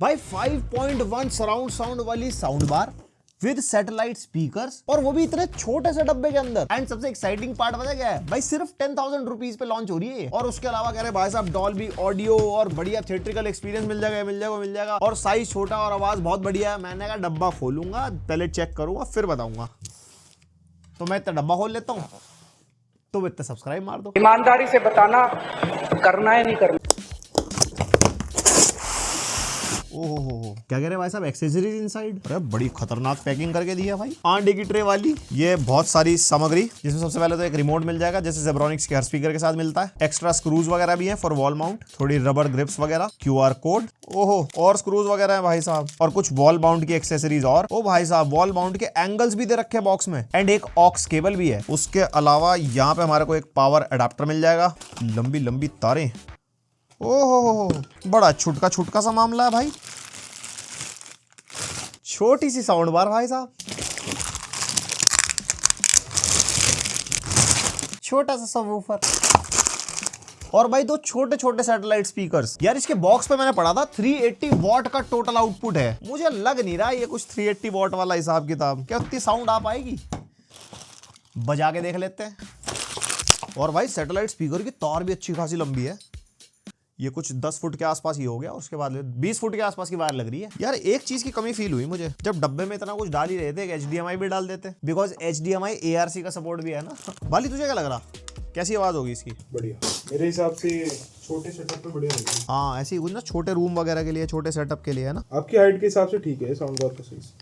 भाई 5.1 surround sound वाली sound bar with satellite speakers, और वो भी इतने छोटे से डब्बे के अंदर। एंड सबसे एक्साइटिंग पार्ट पता क्या है भाई, सिर्फ 10,000 रुपीज पे लॉन्च हो रही है। और उसके अलावा कह रहे भाई साहब डॉल्बी ऑडियो और बढ़िया थिएट्रिकल एक्सपीरियंस मिल जाएगा और साइज छोटा और आवाज बहुत बढ़िया है। मैंने कहा डब्बा खोलूंगा, पहले चेक करूंगा फिर बताऊंगा। तो मैं इतना डब्बा खोल लेता हूँ, तो इतना सब्सक्राइब मार दो। ईमानदारी से बताना करना है नहीं करना। ओहो, क्या कह रहे हैं भाई साहब, एक्सेसरीज इनसाइड। अरे बड़ी खतरनाक पैकिंग करके दी है भाई, आंडे की ट्रे वाली। ये बहुत सारी सामग्री, जिसमें सबसे पहले तो एक रिमोट मिल जाएगा जैसे जेब्रॉनिक्स के हर स्पीकर के साथ मिलता है। एक्स्ट्रा स्क्रूज वगैरह भी हैं फॉर वॉल माउंट, थोड़ी रबर ग्रिप्स वगैरह, QR कोड, ओहो और स्क्रूज वगैरह है भाई साहब, और कुछ वॉल माउंट की एक्सेसरीज। और ओ भाई साहब वॉल माउंट के एंगल्स भी दे रखे हैं बॉक्स में, एंड एक ऑक्स केबल भी है। उसके अलावा यहाँ पे हमारे को एक पावर अडाप्टर मिल जाएगा, लंबी लंबी तारें। ओहो बड़ा छुटका सा मामला है भाई। छोटी सी साउंड बार भाई साहब, छोटा सा सबवूफर, और भाई दो छोटे छोटे सैटेलाइट स्पीकर्स। यार इसके बॉक्स पे मैंने पढ़ा था 380 वॉट का टोटल आउटपुट है। मुझे लग नहीं रहा ये कुछ 380 वॉट वाला हिसाब किताब। क्या उतनी साउंड आ पाएगी? बजा के देख लेते हैं। और भाई सैटेलाइट स्पीकर की तार भी अच्छी खासी लंबी है। ये कुछ 10 फुट के आसपास ही हो गया, उसके बाद 20 फुट के आसपास की वायर लग रही है। यार एक चीज की कमी फील हुई मुझे, जब डब्बे में इतना कुछ डाल ही रहे थे, HDMI भी डाल देते, बिकॉज HDMI ARC का सपोर्ट भी है ना। बाली तुझे क्या लग रहा, कैसी आवाज होगी इसकी? बढ़िया, मेरे हिसाब से छोटे सेटअप पे बढ़िया रहेगी। हाँ ऐसी कुछ ना, छोटे रूम वगैरह के लिए, छोटे सेटअप के लिए है ना। आपकी हाइट के हिसाब से ठीक है साउंड बार का साइज।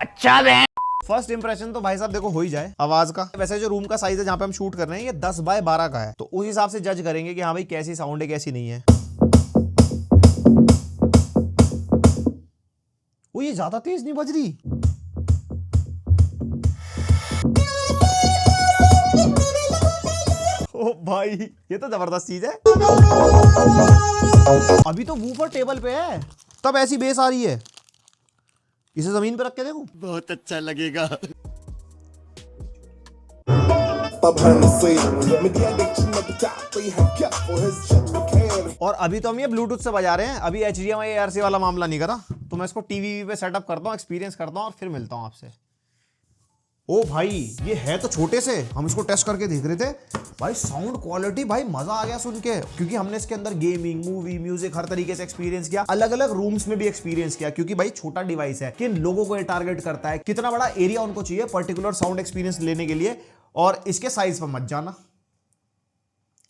अच्छा फर्स्ट इंप्रेशन तो भाई साहब देखो हो ही जाए आवाज का। वैसे जो रूम का साइज है जहां पे हम शूट कर रहे हैं ये 10 बाय 12 का है, तो उस हिसाब से जज करेंगे कि हाँ भाई कैसी साउंड है कैसी नहीं है। वो ये ज्यादा तेज नहीं बज रही। ओ भाई ये तो जबरदस्त चीज है। अभी तो वूफर टेबल पे है तब ऐसी बेस आ रही है। इसे जमीन पे रख के देखो, बहुत अच्छा लगेगा। और अभी तो हम ये ब्लूटूथ से बजा रहे हैं, अभी HDMI ARC वाला मामला नहीं करा। तो मैं इसको टीवी पे सेटअप करता हूँ, एक्सपीरियंस करता हूँ और फिर मिलता हूँ आपसे। ओ भाई ये है तो छोटे से, हम इसको टेस्ट करके देख रहे थे भाई। साउंड क्वालिटी भाई मजा आ गया सुन के, क्योंकि हमने इसके अंदर गेमिंग, मूवी, म्यूजिक हर तरीके से एक्सपीरियंस किया, अलग अलग रूम्स में भी एक्सपीरियंस किया। क्योंकि भाई छोटा डिवाइस है, किन लोगों को ये टारगेट करता है, कितना बड़ा एरिया उनको चाहिए पर्टिकुलर साउंड एक्सपीरियंस लेने के लिए। और इसके साइज पर मत जाना,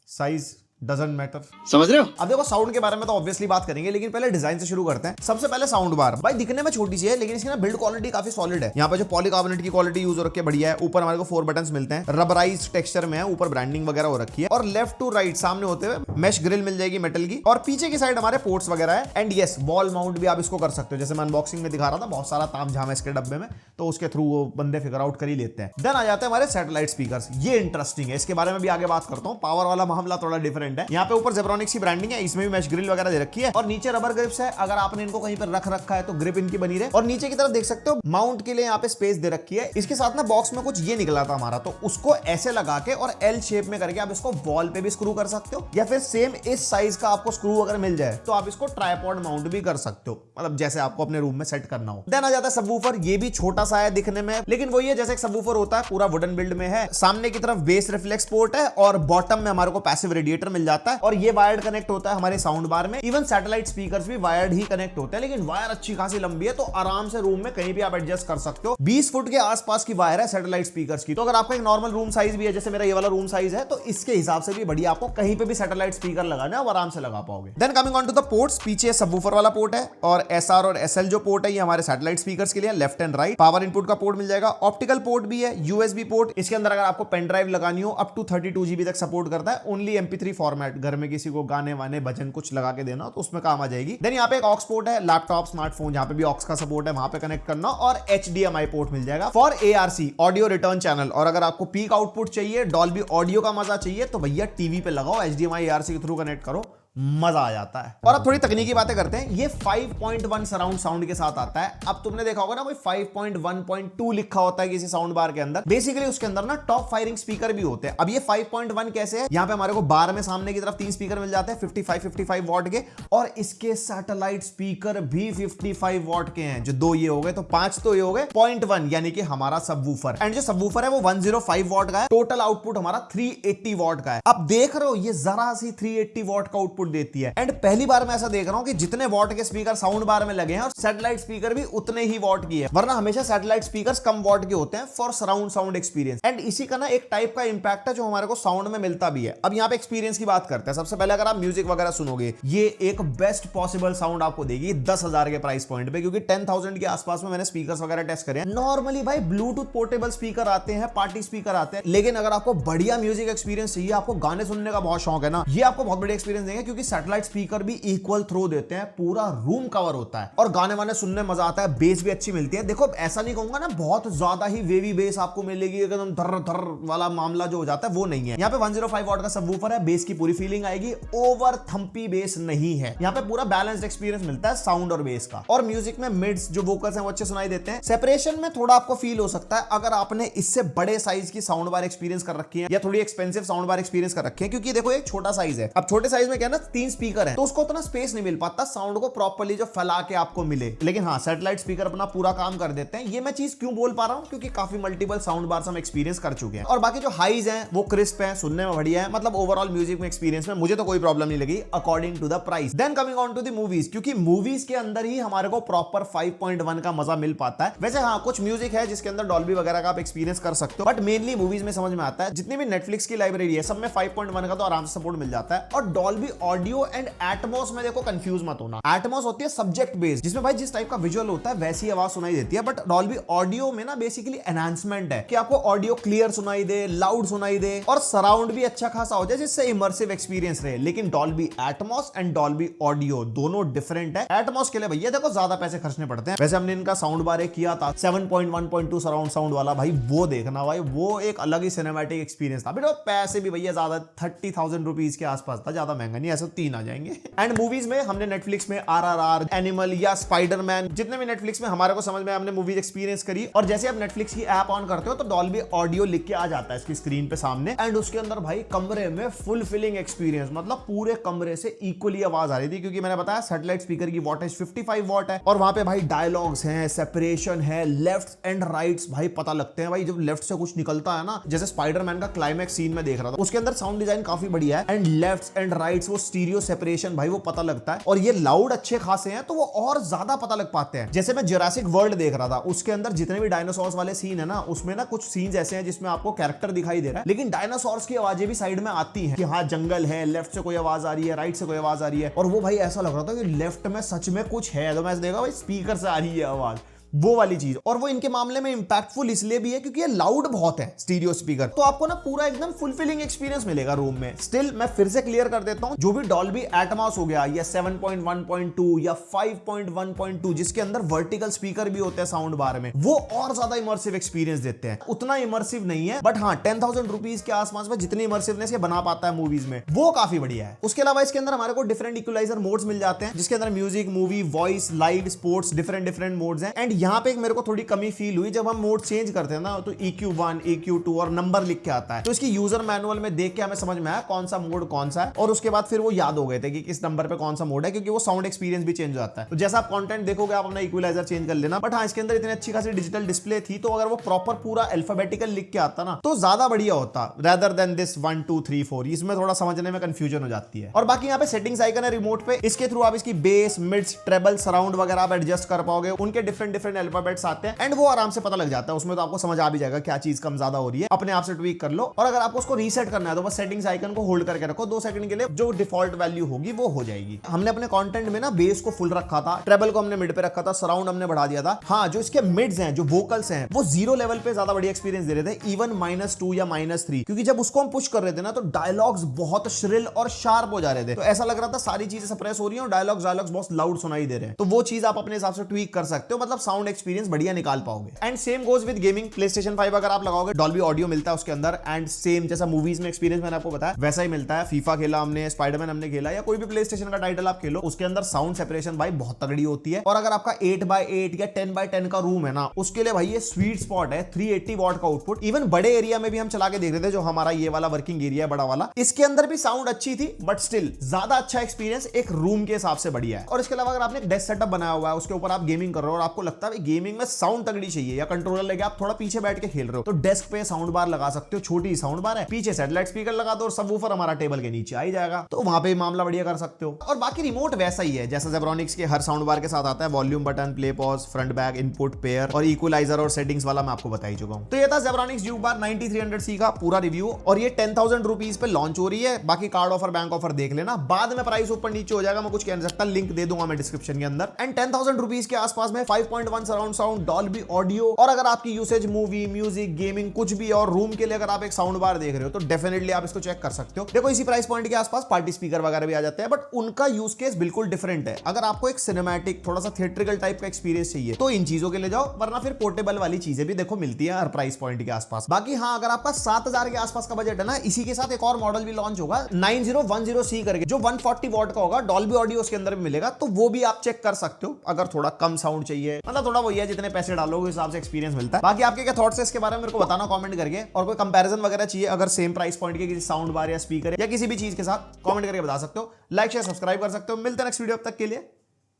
साइज डजंट मैटर, समझ रहे हो। अब देखो साउंड के बारे में तो ऑब्वियसली बात करेंगे, लेकिन पहले डिजाइन से शुरू करते हैं। सबसे पहले साउंड बार भाई दिखने में छोटी सी है, लेकिन इसकी ना बिल्ड क्वालिटी काफी सॉलिड है। यहाँ पे जो पॉलीकार्बोनेट की क्वालिटी यूज हो रखी है बढ़िया है। ऊपर हमारे को 4 बटन्स मिलते हैं, रबराइज्ड टेक्सचर में है, ऊपर ब्रांडिंग वगैरह हो रखी है। और लेफ्ट टू राइट सामने होते हुए मेश ग्रिल मिल जाएगी मेटल की, और पीछे की साइड हमारे पोर्ट्स वगैरह है। एंड यस वॉल माउंट भी आप इसको कर सकते हो, जैसे मैं अनबॉक्सिंग में दिखा रहा था, बहुत सारा ताम झाम है इसके डब्बे में, तो उसके थ्रू वो बंदे फिगर आउट कर ही लेते हैं। देन आ जाते हैं हमारे सैटेलाइट स्पीकर्स। ये इंटरेस्टिंग है, इसके बारे में भी आगे बात करता हूँ। पावर वाला मामला थोड़ा डिफरेंट है। यहाँ पे ऊपर जेब्रॉनिक्स की ब्रांडिंग है, इसमें भी मैश ग्रिल वगैरह दे रखी है, और नीचे रबर ग्रिप्स है। अगर आपने इनको कहीं पर रख रखा है तो ग्रिप इनकी बनी रहे। और नीचे की तरफ देख सकते हो माउंट के लिए यहाँ पे स्पेस दे रखी है। इसके साथ ना बॉक्स में कुछ ये निकला था हमारा, तो उसको ऐसे लगा के और L शेप में करके आप इसको वॉल पे भी स्क्रू कर सकते हो, या फिर सेम इस साइज का आपको स्क्रू अगर मिल जाए तो आप इसको ट्राइपॉड माउंट भी कर सकते हो, मतलब जैसे आपको अपने रूम में सेट करना हो। देन आ जाता है सबवूफर। ये भी छोटा सा है दिखने में, लेकिन वही है जैसे एक सबवूफर होता है, पूरा वुडन बिल्ड में है। सामने की तरफ बेस रिफ्लेक्स पोर्ट है, और बॉटम में हमारे को पैसिव रेडिएटर मिल जाता है, और ये वायर्ड कनेक्ट होता है हमारे साउंड बार में। इवन सैटेलाइट स्पीकर्स भी वायर्ड ही कनेक्ट होते हैं, लेकिन वायर अच्छी खासी लंबी है, तो आराम से रूम में कहीं भी आप एडजस्ट कर सकते हो। 20 फुट के आसपास की वायर है सैटेलाइट स्पीकर्स की। तो अगर आपका एक नॉर्मल रूम साइज भी है, जैसे मेरा ये वाला रूम साइज है, तो इसके हिसाब से भी बढ़िया आपको कहीं पे भी सैटेलाइट स्पीकर लगाना है और आराम से लगा पाओगे। Then coming on to the ports, पीछे सबवूफर वाला पोर्ट है, और SR और SL जो पोर्ट है ये हमारे सैटेलाइट स्पीकर्स के लिए, left and right. Power input का पोर्ट मिल जाएगा, ऑप्टिकल पोर्ट भी है, USB पोर्ट। इसके अंदर अगर आपको पेन ड्राइव लगानी हो अप टू 32 GB तक सपोर्ट करता है। ओनली MP3 फॉर्मेट, घर में किसी को गाने वाने भजन कुछ लगा के देना तो उसमें काम आ जाएगी। देन यहाँ पे एक ऑक्स पोर्ट है, लैपटॉप स्मार्टफोन जहाँ पे भी ऑक्स का सपोर्ट है वहां पे कनेक्ट करना, और HDMI पोर्ट मिल जाएगा for ARC, audio return channel. और अगर आपको पीक आउटपुट चाहिए, डॉल्बी ऑडियो का मजा चाहिए, तो भैया टीवी पे लगाओ, HDMI ARC के थ्रू कनेक्ट करो, मजा आ जाता है। और अब थोड़ी तकनीकी बातें करते हैं। ये 5.1 सराउंड साउंड के साथ आता है। अब तुमने देखा होगा ना कोई 5.1.2 लिखा होता है किसी साउंड बार के अंदर, बेसिकली उसके अंदर ना टॉप फायरिंग स्पीकर भी होते हैं। अब ये 5.1 कैसे है, यहाँ पे हमारे को बार में सामने की तरफ 3 स्पीकर मिल जाते हैं 55 वॉट के, और इसके सैटेलाइट स्पीकर भी 55 वॉट के हैं। जो 2 ये हो गए तो 5 तो ये हो गए 0.1 यानी कि हमारा सबवूफर। एंड जो सबवूफर है वो 105 वॉट का है। टोटल आउटपुट हमारा 380 वॉट का है। अब देख रहे हो ये जरा सी 380 वॉट का आउटपुट देती है। एंड पहली बार मैं ऐसा देख रहा हूं कि जितने वॉट के स्पीकर साउंड बार में लगे हैं और सैटेलाइट स्पीकर भी उतने ही वॉट की है, वरना हमेशा सैटेलाइट स्पीकर्स कम वॉट के होते हैं for surround sound experience. And इसी का ना एक टाइप का इंपैक्ट है जो हमारे को साउंड में मिलता भी है। अब यहाँ पे एक्सपीरियंस की बात करते हैं। सबसे पहले अगर आप म्यूजिक वगैरह सुनोगे, ये एक बेस्ट पॉसिबल साउंड आपको देगी 10,000 के प्राइस पॉइंट पे, क्योंकि 10,000 के आसपास में मैंने स्पीकर्स वगैरह टेस्ट करे हैं। नॉर्मली भाई ब्लूटूथ पोर्टेबल स्पीकर आते हैं, पार्टी स्पीकर आते हैं, लेकिन अगर आपको बढ़िया म्यूजिक एक्सपीरियंस चाहिए, आपको गाने सुनने का बहुत शौक है ना, ये आपको बहुत बढ़िया एक्सपीरियंस देंगे, क्योंकि सैटेलाइट स्पीकर भी इक्वल थ्रो देते हैं, पूरा रूम कवर होता है और गाने वाने सुनने मजा आता है, बेस भी अच्छी मिलती है। देखो ऐसा नहीं कहूंगा ना बहुत ज्यादा ही वेवी बेस आपको मिलेगी, एकदम धर धर वाला मामला जो हो जाता है वो नहीं है। यहाँ पे 105 वॉट का सबवूफर है, बेस की पूरी फीलिंग आएगी, ओवर थम्पी बेस नहीं है। यहाँ पे पूरा बैलेंस्ड एक्सपीरियंस मिलता है साउंड और बेस का। और म्यूजिक में मिड्स जो वोकल्स हैं वो अच्छे सुनाई देते हैं। सेपरेशन में थोड़ा आपको फील हो सकता है अगर आपने इससे बड़े साइज की साउंड बार एक्सपीरियंस कर रखी है या थोड़ी एक्सपेंसिव साउंड बार एक्सपीरियंस कर रखी है, क्योंकि देखो एक छोटा साइज है। अब छोटे साइज में क्या है ना, 3 स्पीकर है तो उसको उतना स्पेस नहीं मिल पाता साउंड को प्रॉपर्ली जो फैला के आपको मिले। लेकिन हाँ, सैटेलाइट स्पीकर अपना पूरा काम कर देते हैं। ये मैं चीज क्यों बोल पा रहा हूं, क्योंकि काफी मल्टीपल साउंड बार्स हम एक्सपीरियंस कर चुके हैं। और बाकी जो हाइज हैं वो क्रिस्प हैं, सुनने में बढ़िया है। मतलब ओवरऑल म्यूजिक में एक्सपीरियंस में मुझे तो कोई प्रॉब्लम नहीं लगी according to the price. Then coming on to the movies, क्योंकि मूवीज के अंदर ही हमारे को प्रॉपर 5.1 का मजा मिल पाता है। वैसे हाँ, कुछ म्यूजिक है जिसके अंदर डॉल्बी वगैरह का आप एक्सपीरियंस कर सकते हो, बट मेनली मूवीज में समझ में आता है। जितनी भी नेटफ्लिक्स की लाइब्रेरी है सब में 5.1 का तो आराम से सपोर्ट मिल जाता है। और डॉल्बी ऑडियो एंड एटमॉस में देखो कंफ्यूज मत होना, एटमॉस होती है सब्जेक्ट बेस्ड, जिसमें भाई जिस टाइप का विजुअल होता है वैसी आवाज सुनाई देती है। बट डॉल्बी ऑडियो में ना बेसिकली एनहांसमेंट है कि आपको ऑडियो क्लियर सुनाई दे, लाउड सुनाई दे और सराउंड भी अच्छा खासा हो जाए, जिससे इमर्सिव एक्सपीरियंस रहे। लेकिन Dolby Atmos and Dolby audio दोनों डिफरेंट है। एटमॉस के लिए भैया देखो ज्यादा पैसे खर्चने पड़ते हैं। वैसे हमने इनका साउंड बार एक किया था 7.1.2 सराउंड साउंड वाला, भाई वो देखना भाई, वो एक अलग ही सिनेमैटिक एक्सपीरियंस था। बट पैसे भी भैया ज्यादा 30,000 रुपीज के आसपास था, ज्यादा महंगा नहीं, ऐसे 3 आ जाएंगे। एंड मूवीज में हमने नेटफ्लिक्स में RRR, एनिमल या स्पाइडरमैन, जितने भी नेटफ्लिक्स में हमारे को समझ में हमने मूवीज एक्सपीरियंस करी। और जैसे आप नेटफ्लिक्स की ऐप ऑन करते हो तो डॉल्बी ऑडियो लिख के आ जाता है इसकी स्क्रीन पे सामने। एंड उसके अंदर भाई कमरे में फुल फिलिंग एक्सपीरियंस, मतलब पूरे कमरे से इक्वली आवाज आ रही थी, क्योंकि मैंने बताया सैटेलाइट स्पीकर की वॉटेज 55 वॉट है। और वहां पे भाई डायलॉग्स हैं, सेपरेशन है, लेफ्ट एंड राइट्स भाई पता लगते हैं। भाई जब लेफ्ट से कुछ निकलता है ना, जैसे स्पाइडरमैन का क्लाइमैक्स सीन में देख रहा था, उसके अंदर साउंड डिजाइन काफी बढ़िया है। एंड लेफ्ट एंड राइट्स वो स्टीरियो सेपरेशन भाई वो पता लगता है। और ये लाउड अच्छे खासे हैं तो वो और ज्यादा पता लग पाते हैं। जैसे मैं जुरासिक वर्ल्ड देख रहा था, उसके अंदर जितने भी डायनासोर्स वाले सीन है ना, उसमें ना कुछ सीन्स ऐसे हैं जिसमें आपको कैरेक्टर दिखाई दे रहा है, लेकिन डायनासोर्स की आवाजें भी साइड में आती हैं कि हाँ जंगल है, लेफ्ट से कोई आवाज आ रही है, राइट से कोई आवाज आ रही है। और वो भाई ऐसा लग रहा था कि लेफ्ट में सच में कुछ है, तो मैं देखा भाई स्पीकर से आ रही है आवाज, वो वाली चीज। और वो इनके मामले में इंपैक्टफुल इसलिए भी है क्योंकि ये लाउड बहुत है स्टीरियो स्पीकर, तो आपको ना पूरा एकदम फुलफिलिंग एक्सपीरियंस मिलेगा रूम में। स्टिल मैं फिर से क्लियर कर देता हूं, जो भी डॉल्बी एटमॉस हो गया या 7.1.2 या 5.1.2 जिसके अंदर वर्टिकल स्पीकर भी होते हैं साउंड बार में, वो और ज्यादा इमर्सिव एक्सपीरियंस देते हैं। उतना इमर्सिव नहीं है, बट हाँ 10,000 रुपीज के आसपास में जितनी इमर्सिवनेस ये बना पाता है मूवीज में, वो काफी बढ़िया है। उसके अलावा इसके अंदर हमारे को डिफरेंट इक्वलाइजर मोड्स मिल जाते हैं, जिसके अंदर music, movie, voice, live, sports, different modes हैं। एंड यहाँ पे मेरे को थोड़ी कमी फील हुई जब हम मोड चेंज करते हैं ना, तो EQ1, EQ2 और नंबर लिख के आता है, तो इसकी यूजर मैनुअल में देख के हमें समझ में आया कौन सा मोड कौन सा है। और उसके बाद फिर वो याद हो गए थे कि किस नंबर पे कौन सा मोड है, क्योंकि वो साउंड एक्सपीरियंस भी चेंज हो जाता है। तो जैसा आप कंटेंट देखोगे आप अपना इक्वलाइजर चेंज कर लेना। बट हाँ, इसके अंदर इतनी अच्छी खासी डिजिटल डिस्प्ले थी, तो अगर वो प्रॉपर पूरा अल्फाबेटिकल लिख के आता ना तो ज्यादा बढ़िया होता, रेदर देन दिस 1 2 3 4। इसमें थोड़ा समझने में कंफ्यूजन हो जाती है। और बाकी यहाँ पे सेटिंग्स आइकन है रिमोट पे, इसके थ्रू आप इसकी बेस, मिड्स, ट्रेबल, सराउंड वगैरह आप एडजस्ट कर पाओगे। उनके डिफरेंट अल्फाबेट्स आते हैं एंड वो आराम से पता लग जाता है। उसमें तो आपको समझ आ भी जाएगा क्या चीज कम ज्यादा हो रही है, अपने आप से ट्वीक कर लो। और अगर आपको उसको रीसेट करना है तो बस सेटिंग्स आइकन को होल्ड करके रखो 2 सेकंड के लिए, जो डिफॉल्ट वैल्यू होगी वो हो जाएगी। हमने अपने कंटेंट में ना बेस को फुल रखा था, ट्रेबल को हमने मिड पे रखा था, सराउंड हमने बढ़ा दिया था। हाँ, जो इसके मिड्स हैं, जो वोकल्स हैं, वो 0 लेवल पे ज्यादा बढ़िया एक्सपीरियंस दे रहे थे, इवन -2 या -3, क्योंकि जब उसको हम पुश कर रहे थे ना तो डायलॉग्स बहुत श्रिल और शार्प हो जा रहे थे। तो ऐसा लग रहा था सारी चीजें सप्रेस हो रही है और डायलॉग्स बहुत लाउड सुनाई दे रहे हैं। तो वो चीज आप अपने हिसाब से ट्वीक कर सकते हो। मतलब साउंड एक्सपीरियंस बढ़िया निकाल पाओगे। And same goes with gaming. PlayStation 5 अगर आप लगाओगे डॉल्बी ऑडियो मिलता है उसके अंदर, एंड सेम जैसा मूवीज में एक्सपीरियंस मैंने आपको बताया वैसा ही मिलता है। फीफा खेला हमने, स्पाइडरमैन हमने खेला, या कोई भी PlayStation का टाइटल आप खेलो, उसके अंदर साउंड सेपरेशन भाई बहुत तगड़ी होती है। और अगर आपका 8x8 या 10x10 का रूम है ना, उसके लिए भाई ये स्वीट स्पॉट है। 380 वॉट का आउटपुट। इवन बड़े एरिया में भी हम चला के देख रहे थे, जो हमारा ये वाला वर्किंग एरिया है बड़ा वाला, इसके अंदर भी साउंड अच्छी थी, बट स्टिल ज्यादा अच्छा एक्सपीरियंस एक रूम के हिसाब से बढ़िया है। और इसके अलावा अगर आपने एक डेस्क सेटअप बनाया हुआ है, उसके ऊपर आप गेमिंग कर रहे हो और आपको लगता है गेमिंग में साउंड तगड़ी चाहिए, या कंट्रोलर लेके आप थोड़ा पीछे बैठ के खेल रहे हो, तो डेस्क पे साउंड बार लगा सकते हो। छोटी साउंड बार है, पीछे सैटेलाइट स्पीकर लगा दो और सबवूफर हमारा टेबल के नीचे आ ही जाएगा, तो वहां पे मामला बढ़िया कर सकते हो। और बाकी रिमोट वैसा ही है जैसा जेब्रॉनिक्स के हर साउंड बार के साथ आता है। Volume button, play pause, front back, input, pair और इक्वलाइजर और सेटिंग्स वाला मैं आपको बता ही चुका हूं। तो ये था जेब्रॉनिक्स ड्यूक बार 9300C का पूरा रिव्यू, और ये 10,000 रुपीज पे लॉन्च हो रही है। बाकी कार्ड ऑफर, बैंक ऑफर देख लेना, बाद में प्राइस ऊपर नीचे हो जाएगा, मैं कुछ कह नहीं सकता, लिंक दे दूंगा मैं डिस्क्रिप्शन के अंदर। एंड 10,000 रुपीज के आसपास में 5.1 सराउंड साउंड, डॉल्बी ऑडियो, और अगर आपकी यूसेज मूवी, म्यूजिक, गेमिंग कुछ भी और रूम के लिए अगर आप एक साउंड बार देख रहे हो, तो डेफिनेटली आप इसको चेक कर सकते हो। देखो इसी प्राइस पॉइंट के आसपास पार्टी स्पीकर वगैरह भी आ जाते हैं, बट उनका यूज केस बिल्कुल डिफरेंट है। अगर आपको एक सिनेमैटिक थोड़ा सा थिएट्रिकल टाइप का एक्सपीरियंस चाहिए तो इन चीजों के लिए जाओ, वरना फिर पोर्टेबल वाली चीजें भी देखो मिलती है हर प्राइस पॉइंट के आसपास। बाकी हाँ, अगर आपका 7,000 के आसपास का बजट है ना, इसी के साथ एक और मॉडल भी लॉन्च होगा 9010C करके, जो 140 वॉट का होगा, डॉल्बी ऑडियो उसके अंदर भी मिलेगा, तो वो भी आप चेक कर सकते हो अगर थोड़ा कम साउंड चाहिए। मतलब थोड़ा वही है, जितने पैसे डालोगे उस हिसाब से एक्सपीरियंस मिलता है। बाकी आपके क्या थॉट्स है इसके बारे में मेरे को बताना कमेंट करके, और कोई कंपैरिजन वगैरह चाहिए अगर सेम प्राइस पॉइंट के किसी साउंड बार या स्पीकर या किसी भी चीज के साथ, कमेंट करके बता सकते हो। लाइक शेयर सब्सक्राइब कर सकते हो। मिलते हैं नेक्स्ट वीडियो, अब तक के लिए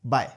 बाय।